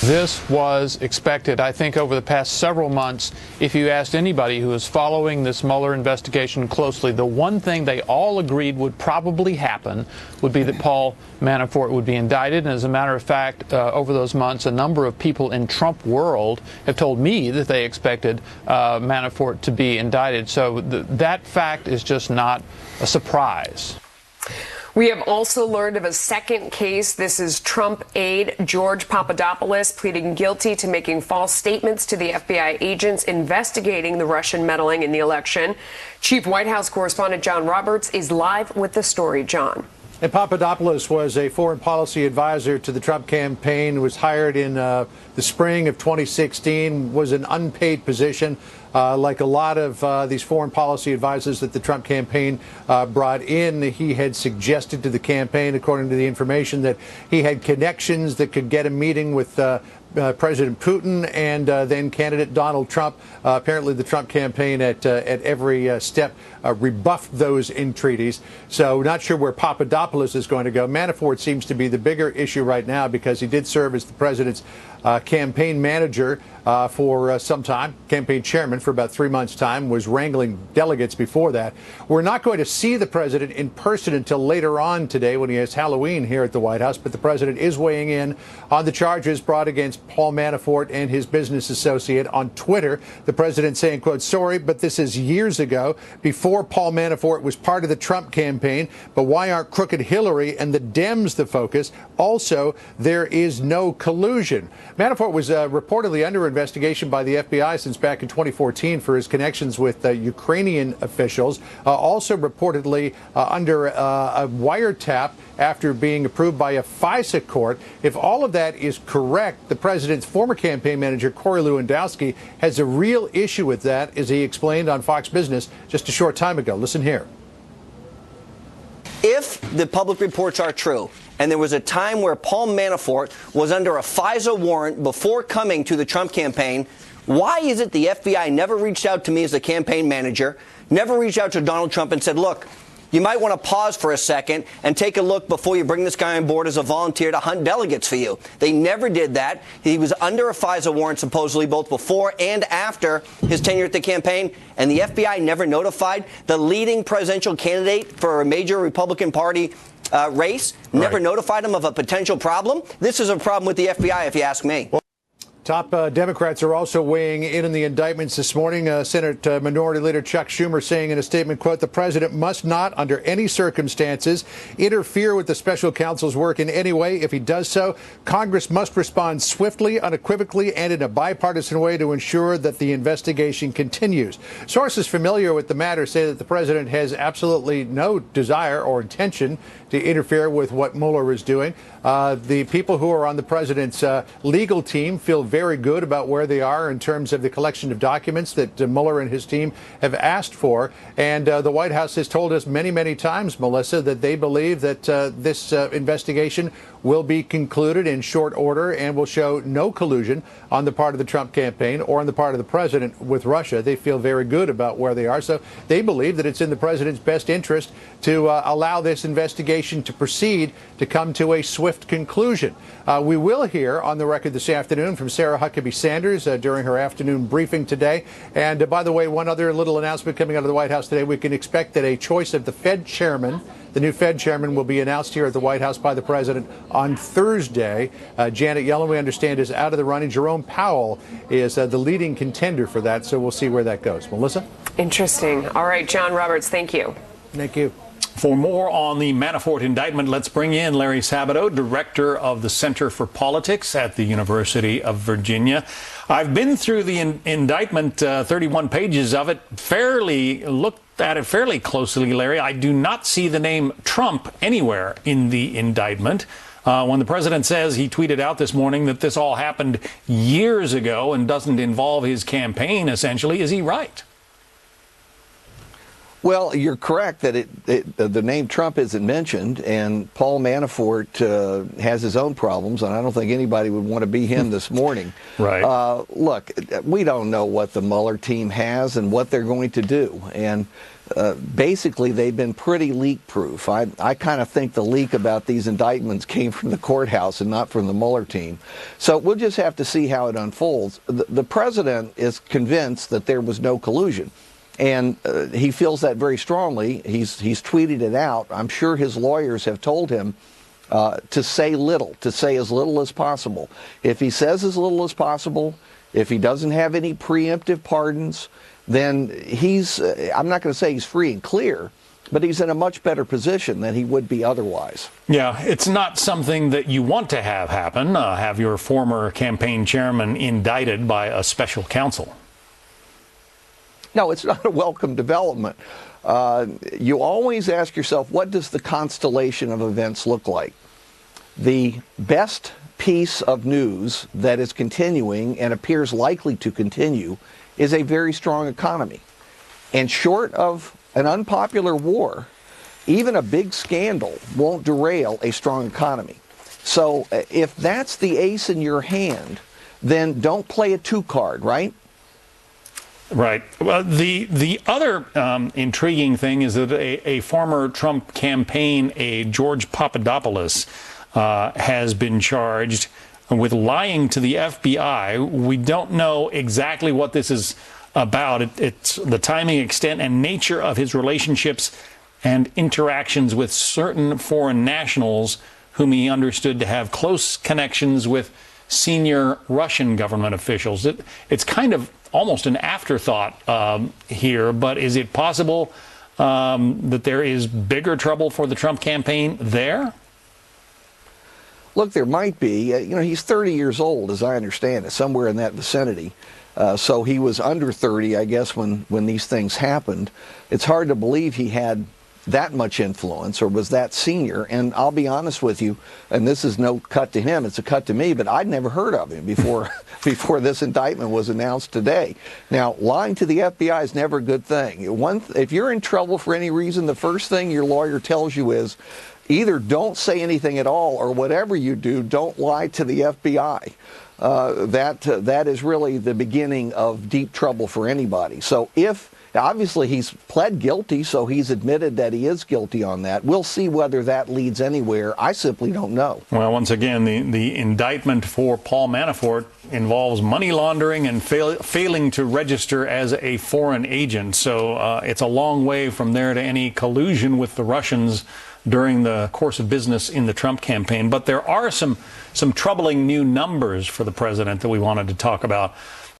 This was expected. I think over the past several months, if you asked anybody who is following this Mueller investigation closely, the one thing they all agreed would probably happen would be that Paul Manafort would be indicted. And as a matter of fact, over those months, a number of people in Trump world have told me that they expected Manafort to be indicted. So that fact is just not a surprise. We have also learned of a second case. This is Trump aide George Papadopoulos pleading guilty to making false statements to the FBI agents investigating the Russian meddling in the election. Chief White House correspondent John Roberts is live with the story. John. And Papadopoulos was a foreign policy advisor to the Trump campaign, was hired in the spring of 2016, was an unpaid position. Like a lot of these foreign policy advisors that the Trump campaign brought in, he had suggested to the campaign, according to the information, that he had connections that could get a meeting with President Putin and then candidate Donald Trump. Apparently, the Trump campaign at every step rebuffed those entreaties. So not sure where Papadopoulos is going to go. Manafort seems to be the bigger issue right now because he did serve as the president's campaign manager for some time, campaign chairman for about 3 months' time, was wrangling delegates before that. We're not going to see the president in person until later on today when he has Halloween here at the White House, but the president is weighing in on the charges brought against Paul Manafort and his business associate on Twitter. The president saying, quote, "Sorry, but this is years ago, before Paul Manafort was part of the Trump campaign. But why aren't crooked Hillary and the Dems the focus? Also, there is no collusion." Manafort was reportedly under investigation by the FBI since back in 2014 for his connections with Ukrainian officials, also reportedly under a wiretap after being approved by a FISA court. If all of that is correct, the president's former campaign manager, Corey Lewandowski, has a real issue with that, as he explained on Fox Business just a short time ago. Listen here. If the public reports are true, and there was a time where Paul Manafort was under a FISA warrant before coming to the Trump campaign, why is it the FBI never reached out to me as the campaign manager, never reached out to Donald Trump and said, look, you might want to pause for a second and take a look before you bring this guy on board as a volunteer to hunt delegates for you? They never did that. He was under a FISA warrant supposedly both before and after his tenure at the campaign, and the FBI never notified the leading presidential candidate for a major Republican Party race, never notified him of a potential problem. This is a problem with the FBI, if you ask me. Top Democrats are also weighing in on the indictments this morning. Senate Minority Leader Chuck Schumer saying in a statement, quote, "The president must not, under any circumstances, interfere with the special counsel's work in any way. If he does so, Congress must respond swiftly, unequivocally, and in a bipartisan way to ensure that the investigation continues." Sources familiar with the matter say that the president has absolutely no desire or intention to interfere with what Mueller is doing. The people who are on the president's legal team feel very good about where they are in terms of the collection of documents that Mueller and his team have asked for. And the White House has told us many, many times, Melissa, that they believe that this investigation will be concluded in short order and will show no collusion on the part of the Trump campaign or on the part of the president with Russia. They feel very good about where they are. So they believe that it's in the president's best interest to allow this investigation to proceed, to come to a swift conclusion. We will hear on the record this afternoon from Sarah Huckabee Sanders during her afternoon briefing today. And by the way, one other little announcement coming out of the White House today, we can expect that a choice of the Fed chairman, the new Fed chairman, will be announced here at the White House by the president on Thursday. Janet Yellen, we understand, is out of the running. Jerome Powell is the leading contender for that, so we'll see where that goes. Melissa? Interesting. All right, John Roberts, thank you. Thank you. For more on the Manafort indictment, let's bring in Larry Sabato, director of the Center for Politics at the University of Virginia. I've been through the indictment, 31 pages of it, looked at it fairly closely, Larry. I do not see the name Trump anywhere in the indictment. When the president says, he tweeted out this morning, that this all happened years ago and doesn't involve his campaign, essentially, is he right? Well, you're correct that the name Trump isn't mentioned, and Paul Manafort has his own problems, and I don't think anybody would want to be him this morning. Right. Look, we don't know what the Mueller team has and what they're going to do, and basically they've been pretty leak-proof. I kind of think the leak about these indictments came from the courthouse and not from the Mueller team. So we'll just have to see how it unfolds. The president is convinced that there was no collusion. And he feels that very strongly. He's tweeted it out. I'm sure his lawyers have told him to say little, to say as little as possible. If he says as little as possible, if he doesn't have any preemptive pardons, then I'm not going to say he's free and clear, but he's in a much better position than he would be otherwise. Yeah, it's not something that you want to have happen, have your former campaign chairman indicted by a special counsel. No, it's not a welcome development. You always ask yourself, what does the constellation of events look like? The best piece of news that is continuing and appears likely to continue is a very strong economy. And short of an unpopular war, even a big scandal won't derail a strong economy. So if that's the ace in your hand, then don't play a two-card, right? Right. Well, the other intriguing thing is that a former Trump campaign aide, George Papadopoulos, has been charged with lying to the FBI. We don't know exactly what this is about. It's the timing, extent, and nature of his relationships and interactions with certain foreign nationals whom he understood to have close connections with senior Russian government officials. It's kind of almost an afterthought here, but is it possible that there is bigger trouble for the Trump campaign there? Look, there might be. He's 30 years old, as I understand it, somewhere in that vicinity. So he was under 30, I guess, when these things happened. It's hard to believe he had that much influence or was that senior. And I'll be honest with you, and this is no cut to him, it's a cut to me, but I'd never heard of him before this indictment was announced today. Now, lying to the FBI is never a good thing. If you're in trouble for any reason, the first thing your lawyer tells you is either don't say anything at all, or whatever you do, don't lie to the FBI. That is really the beginning of deep trouble for anybody. So obviously he's pled guilty, so he's admitted that he is guilty on that. We'll see whether that leads anywhere. I simply don't know. Well, once again, the indictment for Paul Manafort involves money laundering and failing to register as a foreign agent. So it's a long way from there to any collusion with the Russians during the course of business in the Trump campaign. But there are some troubling new numbers for the president that we wanted to talk about.